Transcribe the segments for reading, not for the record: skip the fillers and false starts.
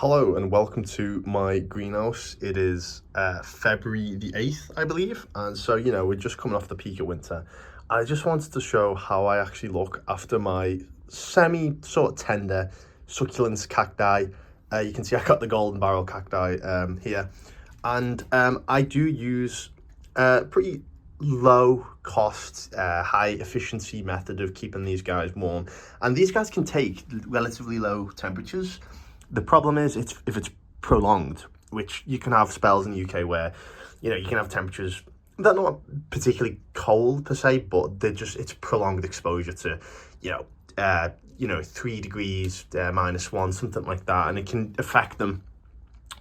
Hello and welcome to my greenhouse. It is February the 8th, I believe. And so, we're just coming off the peak of winter. I just wanted to show how I actually look after my semi sort of tender succulents cacti. You can see I got the golden barrel cacti here. And I do use pretty low cost, high efficiency method of keeping these guys warm. And these guys can take relatively low temperatures. The problem is if it's prolonged, which you can have spells in the UK where, you can have temperatures that are not particularly cold per se, but it's prolonged exposure to, 3 degrees, -1, something like that, and it can affect them.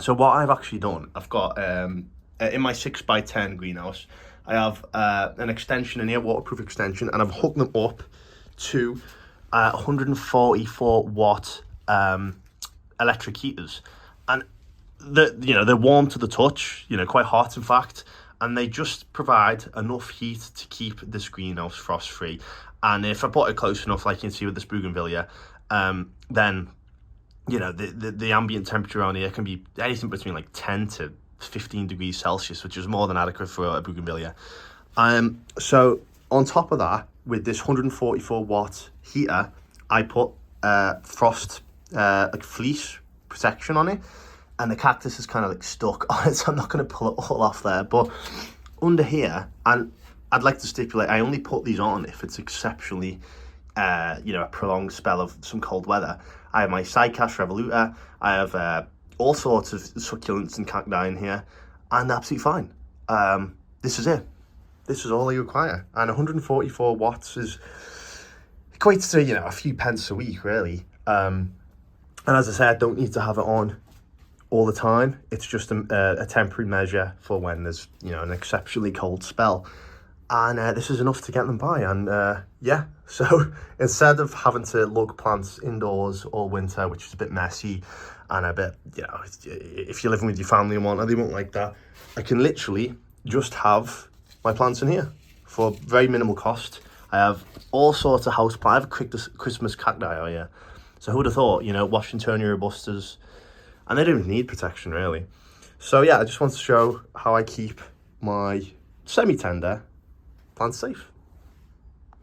So what I've actually done, I've got, in my 6x10 greenhouse, I have an extension in here, waterproof extension, and I've hooked them up to 144 watt electric heaters, and they're warm to the touch, quite hot in fact, and they just provide enough heat to keep this greenhouse frost free. And if I put it close enough, like you can see with this bougainvillea, then the ambient temperature around here can be anything between like 10 to 15 degrees Celsius, which is more than adequate for a bougainvillea. So on top of that, with this 144 watt heater, I put frost like fleece protection on it, and the cactus is kind of like stuck on it, so I'm not going to pull it all off there. But under here, and I'd like to stipulate, I only put these on if it's exceptionally a prolonged spell of some cold weather. I have my Cycas revoluta, I have all sorts of succulents and cacti in here, and absolutely fine. This is it. This is all you require, and 144 watts equates to a few pence a week, really. And as I said, I don't need to have it on all the time. It's just a temporary measure for when there's an exceptionally cold spell, and this is enough to get them by. And so instead of having to lug plants indoors all winter, which is a bit messy and a bit, if you're living with your family and whatnot, they won't like that, I can literally just have my plants in here for very minimal cost. I have all sorts of house plants. I have a Christmas cacti out here. So who would have thought, Washingtonia robustas, and they don't need protection really. So yeah, I just want to show how I keep my semi-tender plants safe.